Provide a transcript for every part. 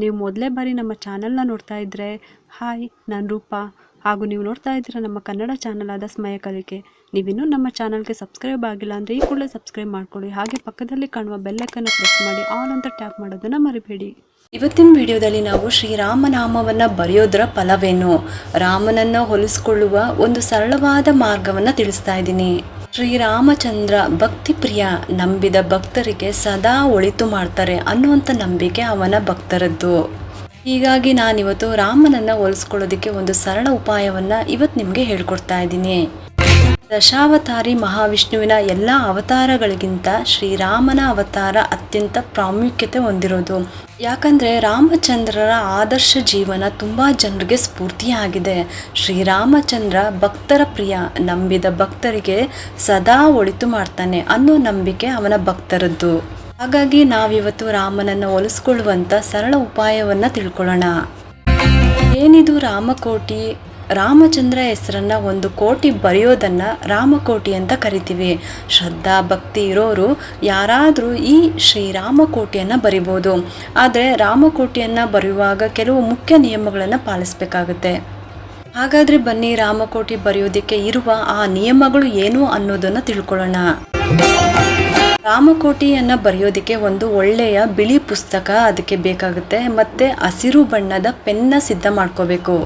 ನೀವು ಮೊದಲೇ ಬಾರಿ ನಮ್ಮ ಚಾನಲ್ನ ನೋಡ್ತಾ ಇದ್ದರೆ ಹಾಯ್, ನಾನು ರೂಪಾ. ಹಾಗೂ ನೀವು ನೋಡ್ತಾ ಇದ್ದೀರಾ ನಮ್ಮ ಕನ್ನಡ ಚಾನಲ್ ಆದ ಸ್ಮಯ ಕಲಿಕೆ. ನೀವಿನ್ನೂ ನಮ್ಮ ಚಾನಲ್ಗೆ ಸಬ್ಸ್ಕ್ರೈಬ್ ಆಗಿಲ್ಲ ಅಂದರೆ ಈ ಕೂಡಲೇ ಸಬ್ಸ್ಕ್ರೈಬ್ ಮಾಡ್ಕೊಳ್ಳಿ. ಹಾಗೆ ಪಕ್ಕದಲ್ಲಿ ಕಾಣುವ ಬೆಲ್ಲೈಕನ್ನು ಪ್ರೆಸ್ ಮಾಡಿ ಆಲ್ ಅಂತ ಟ್ಯಾಪ್ ಮಾಡೋದನ್ನು ಮರಿಬೇಡಿ. ಇವತ್ತಿನ ವಿಡಿಯೋದಲ್ಲಿ ನಾವು ಶ್ರೀರಾಮನಾಮವನ್ನು ಬರೆಯೋದರ ಫಲವೇನು, ರಾಮನನ್ನು ಹೋಲಿಸಿಕೊಳ್ಳುವ ಒಂದು ಸರಳವಾದ ಮಾರ್ಗವನ್ನು ತಿಳಿಸ್ತಾ ಇದ್ದೀನಿ. ಶ್ರೀರಾಮಚಂದ್ರ ಭಕ್ತಿ ಪ್ರಿಯ, ನಂಬಿದ ಭಕ್ತರಿಗೆ ಸದಾ ಒಳಿತು ಮಾಡ್ತಾರೆ ಅನ್ನುವಂಥ ನಂಬಿಕೆ ಅವನ ಭಕ್ತರದ್ದು. ಹೀಗಾಗಿ ನಾನಿವತ್ತು ರಾಮನನ್ನು ಹೋಲಿಸ್ಕೊಳ್ಳೋದಕ್ಕೆ ಒಂದು ಸರಳ ಉಪಾಯವನ್ನು ಇವತ್ತು ನಿಮಗೆ ಹೇಳ್ಕೊಡ್ತಾ ಇದ್ದೀನಿ. ದಶಾವತಾರಿ ಮಹಾವಿಷ್ಣುವಿನ ಎಲ್ಲ ಅವತಾರಗಳಿಗಿಂತ ಶ್ರೀರಾಮನ ಅವತಾರ ಅತ್ಯಂತ ಪ್ರಾಮುಖ್ಯತೆ ಹೊಂದಿರೋದು. ಯಾಕಂದರೆ ರಾಮಚಂದ್ರರ ಆದರ್ಶ ಜೀವನ ತುಂಬ ಜನರಿಗೆ ಸ್ಫೂರ್ತಿಯಾಗಿದೆ. ಶ್ರೀರಾಮಚಂದ್ರ ಭಕ್ತರ ಪ್ರಿಯ, ನಂಬಿದ ಭಕ್ತರಿಗೆ ಸದಾ ಒಳಿತು ಮಾಡ್ತಾನೆ ಅನ್ನೋ ನಂಬಿಕೆ ಅವನ ಭಕ್ತರದ್ದು. ಹಾಗಾಗಿ ನಾವಿವತ್ತು ರಾಮನನ್ನು ಹೋಲಿಸ್ಕೊಳ್ಳುವಂಥ ಸರಳ ಉಪಾಯವನ್ನು ತಿಳ್ಕೊಳ್ಳೋಣ. ಏನಿದು ರಾಮಕೋಟಿ? ರಾಮಚಂದ್ರ ಹೆಸರನ್ನು ಒಂದು ಕೋಟಿ ಬರೆಯೋದನ್ನು ರಾಮಕೋಟಿ ಅಂತ ಕರಿತೀವಿ. ಶ್ರದ್ಧಾ ಭಕ್ತಿ ಇರೋರು ಯಾರಾದರೂ ಈ ಶ್ರೀರಾಮಕೋಟಿಯನ್ನು ಬರಿಬೋದು. ಆದರೆ ರಾಮಕೋಟಿಯನ್ನು ಬರೆಯುವಾಗ ಕೆಲವು ಮುಖ್ಯ ನಿಯಮಗಳನ್ನು ಪಾಲಿಸಬೇಕಾಗುತ್ತೆ. ಹಾಗಾದರೆ ಬನ್ನಿ, ರಾಮಕೋಟಿ ಬರೆಯೋದಕ್ಕೆ ಇರುವ ಆ ನಿಯಮಗಳು ಏನು ಅನ್ನೋದನ್ನು ತಿಳ್ಕೊಳ್ಳೋಣ. ರಾಮಕೋಟಿಯನ್ನು ಬರೆಯೋದಕ್ಕೆ ಒಂದು ಒಳ್ಳೆಯ ಬಿಳಿ ಪುಸ್ತಕ ಅದಕ್ಕೆ ಬೇಕಾಗುತ್ತೆ, ಮತ್ತು ಹಸಿರು ಬಣ್ಣದ ಪೆನ್ನ ಸಿದ್ಧ ಮಾಡ್ಕೋಬೇಕು.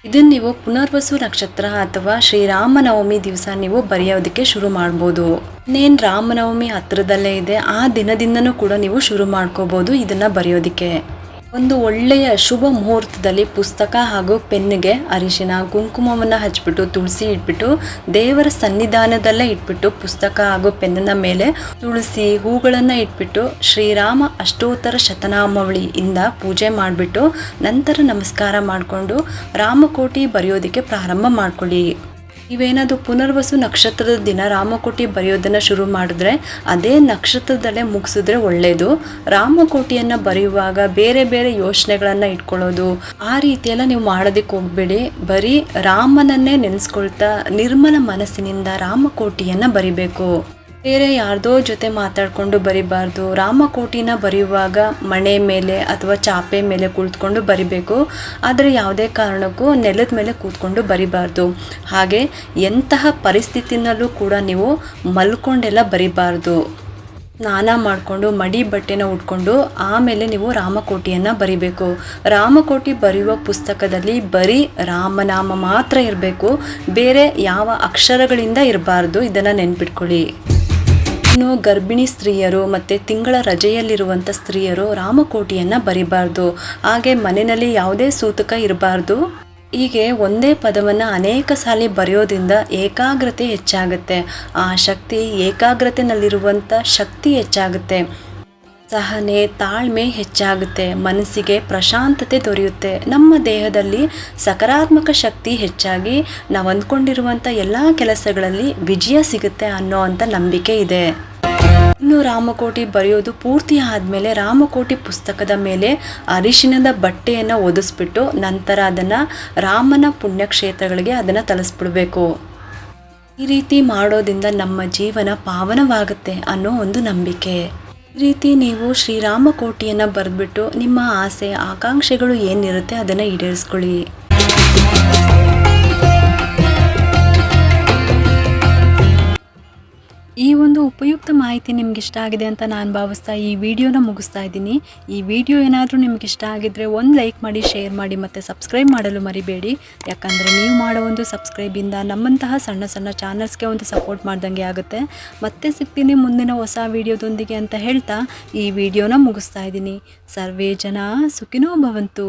ಇದನ್ನು ನೀವು ಪುನರ್ವಸು ನಕ್ಷತ್ರ ಅಥವಾ ಶ್ರೀರಾಮನವಮಿ ದಿವಸ ನೀವು ಬರೆಯೋದಕ್ಕೆ ಶುರು ಮಾಡ್ಬೋದು. ಇನ್ನೇನು ರಾಮನವಮಿ ಹತ್ರದಲ್ಲೇ ಇದೆ, ಆ ದಿನದಿಂದನೂ ಕೂಡ ನೀವು ಶುರು ಮಾಡ್ಕೋಬೋದು ಇದನ್ನು ಬರೆಯೋದಕ್ಕೆ. ಒಂದು ಒಳ್ಳೆಯ ಶುಭ ಮುಹೂರ್ತದಲ್ಲಿ ಪುಸ್ತಕ ಹಾಗೂ ಪೆನ್ನಿಗೆ ಅರಿಶಿನ ಕುಂಕುಮವನ್ನು ಹಚ್ಬಿಟ್ಟು ತುಳಸಿ ಇಟ್ಬಿಟ್ಟು ದೇವರ ಸನ್ನಿಧಾನದಲ್ಲೇ ಇಟ್ಬಿಟ್ಟು ಪುಸ್ತಕ ಹಾಗೂ ಪೆನ್ನಿನ ಮೇಲೆ ತುಳಸಿ ಹೂಗಳನ್ನು ಇಟ್ಬಿಟ್ಟು ಶ್ರೀರಾಮ ಅಷ್ಟೋತ್ತರ ಶತನಾಮಾವಳಿಯಿಂದ ಪೂಜೆ ಮಾಡಿಬಿಟ್ಟು ನಂತರ ನಮಸ್ಕಾರ ಮಾಡಿಕೊಂಡು ರಾಮಕೋಟಿ ಬರೆಯೋದಕ್ಕೆ ಪ್ರಾರಂಭ ಮಾಡ್ಕೊಳ್ಳಿ. ನೀವೇನಾದರೂ ಪುನರ್ವಸು ನಕ್ಷತ್ರದ ದಿನ ರಾಮಕೋಟಿ ಬರೆಯೋದನ್ನು ಶುರು ಮಾಡಿದ್ರೆ ಅದೇ ನಕ್ಷತ್ರದಲ್ಲೇ ಮುಗಿಸಿದ್ರೆ ಒಳ್ಳೆಯದು. ರಾಮಕೋಟಿಯನ್ನು ಬರೆಯುವಾಗ ಬೇರೆ ಬೇರೆ ಯೋಚನೆಗಳನ್ನು ಇಟ್ಕೊಳ್ಳೋದು ಆ ರೀತಿಯೆಲ್ಲ ನೀವು ಮಾಡೋದಕ್ಕೆ ಹೋಗಬೇಡಿ. ಬರೀ ರಾಮನನ್ನೇ ನೆನೆಸ್ಕೊಳ್ತಾ ನಿರ್ಮಲ ಮನಸ್ಸಿನಿಂದ ರಾಮಕೋಟಿಯನ್ನು ಬರಿಬೇಕು. ಬೇರೆ ಯಾರ್ದೋ ಜೊತೆ ಮಾತಾಡಿಕೊಂಡು ಬರಿಬಾರ್ದು. ರಾಮಕೋಟಿನ ಬರೆಯುವಾಗ ಮಣೆ ಮೇಲೆ ಅಥವಾ ಚಾಪೆ ಮೇಲೆ ಕುಳಿತುಕೊಂಡು ಬರಿಬೇಕು. ಆದರೆ ಯಾವುದೇ ಕಾರಣಕ್ಕೂ ನೆಲದ ಮೇಲೆ ಕೂತ್ಕೊಂಡು ಬರಿಬಾರ್ದು. ಹಾಗೆ ಎಂತಹ ಪರಿಸ್ಥಿತಿನಲ್ಲೂ ಕೂಡ ನೀವು ಮಲ್ಕೊಂಡೆಲ್ಲ ಬರಿಬಾರ್ದು. ಸ್ನಾನ ಮಾಡಿಕೊಂಡು ಮಡಿ ಬಟ್ಟೆನ ಉಟ್ಕೊಂಡು ಆಮೇಲೆ ನೀವು ರಾಮಕೋಟಿಯನ್ನು ಬರಿಬೇಕು. ರಾಮಕೋಟಿ ಬರೆಯುವ ಪುಸ್ತಕದಲ್ಲಿ ಬರೀ ರಾಮನಾಮ ಮಾತ್ರ ಇರಬೇಕು, ಬೇರೆ ಯಾವ ಅಕ್ಷರಗಳಿಂದ ಇರಬಾರ್ದು. ಇದನ್ನು ನೆನ್ಪಿಟ್ಕೊಳ್ಳಿ. ಇನ್ನು ಗರ್ಭಿಣಿ ಸ್ತ್ರೀಯರು ಮತ್ತು ತಿಂಗಳ ರಜೆಯಲ್ಲಿರುವಂಥ ಸ್ತ್ರೀಯರು ರಾಮಕೋಟಿಯನ್ನು ಬರಿಬಾರ್ದು. ಹಾಗೆ ಮನೆಯಲ್ಲಿ ಯಾವುದೇ ಸೂತಕ ಇರಬಾರ್ದು. ಹೀಗೆ ಒಂದೇ ಪದವನ್ನು ಅನೇಕ ಸಾಲಿ ಬರೆಯೋದ್ರಿಂದ ಏಕಾಗ್ರತೆ ಹೆಚ್ಚಾಗುತ್ತೆ. ಆ ಶಕ್ತಿ ಏಕಾಗ್ರತೆಯಲ್ಲಿರುವಂಥ ಶಕ್ತಿ ಹೆಚ್ಚಾಗುತ್ತೆ. ಸಹನೆ ತಾಳ್ಮೆ ಹೆಚ್ಚಾಗುತ್ತೆ. ಮನಸ್ಸಿಗೆ ಪ್ರಶಾಂತತೆ ದೊರೆಯುತ್ತೆ. ನಮ್ಮ ದೇಹದಲ್ಲಿ ಸಕಾರಾತ್ಮಕ ಶಕ್ತಿ ಹೆಚ್ಚಾಗಿ ನಾವು ಅಂದ್ಕೊಂಡಿರುವಂಥ ಎಲ್ಲ ಕೆಲಸಗಳಲ್ಲಿ ವಿಜಯ ಸಿಗುತ್ತೆ ಅನ್ನೋ ಅಂಥ ನಂಬಿಕೆ ಇದೆ. ಇನ್ನು ರಾಮಕೋಟಿ ಬರೆಯೋದು ಪೂರ್ತಿ ಆದಮೇಲೆ ರಾಮಕೋಟಿ ಪುಸ್ತಕದ ಮೇಲೆ ಅರಿಶಿಣದ ಬಟ್ಟೆಯನ್ನು ಒದಿಸ್ಬಿಟ್ಟು ನಂತರ ಅದನ್ನು ರಾಮನ ಪುಣ್ಯಕ್ಷೇತ್ರಗಳಿಗೆ ಅದನ್ನು ತಲುಪಿಸ್ಬಿಡ್ಬೇಕು. ಈ ರೀತಿ ಮಾಡೋದ್ರಿಂದ ನಮ್ಮ ಜೀವನ ಪಾವನವಾಗುತ್ತೆ ಅನ್ನೋ ಒಂದು ನಂಬಿಕೆ. ಈ ರೀತಿ ನೀವು ಶ್ರೀರಾಮಕೋಟಿಯನ್ನು ಬರೆದ್ಬಿಟ್ಟು ನಿಮ್ಮ ಆಸೆ ಆಕಾಂಕ್ಷೆಗಳು ಏನಿರುತ್ತೆ ಅದನ್ನು ಈಡೇರಿಸ್ಕೊಳ್ಳಿ. ಈ ಒಂದು ಉಪಯುಕ್ತ ಮಾಹಿತಿ ನಿಮ್ಗೆ ಇಷ್ಟ ಆಗಿದೆ ಅಂತ ನಾನು ಭಾವಿಸ್ತಾ ಈ ವಿಡಿಯೋನ ಮುಗಿಸ್ತಾ ಇದ್ದೀನಿ. ಈ ವಿಡಿಯೋ ಏನಾದರೂ ನಿಮ್ಗೆ ಇಷ್ಟ ಆಗಿದ್ದರೆ ಒಂದು ಲೈಕ್ ಮಾಡಿ, ಶೇರ್ ಮಾಡಿ ಮತ್ತು ಸಬ್ಸ್ಕ್ರೈಬ್ ಮಾಡಲು ಮರಿಬೇಡಿ. ಯಾಕಂದರೆ ನೀವು ಮಾಡೋ ಒಂದು ಸಬ್ಸ್ಕ್ರೈಬಿಂದ ನಮ್ಮಂತಹ ಸಣ್ಣ ಸಣ್ಣ ಚಾನಲ್ಸ್ಗೆ ಒಂದು ಸಪೋರ್ಟ್ ಮಾಡ್ದಂಗೆ ಆಗುತ್ತೆ. ಮತ್ತೆ ಸಿಗ್ತೀನಿ ಮುಂದಿನ ಹೊಸ ವಿಡಿಯೋದೊಂದಿಗೆ ಅಂತ ಹೇಳ್ತಾ ಈ ವಿಡಿಯೋನ ಮುಗಿಸ್ತಾ ಇದ್ದೀನಿ. ಸರ್ವೇ ಜನ ಸುಖಿನೋ ಭವಂತು.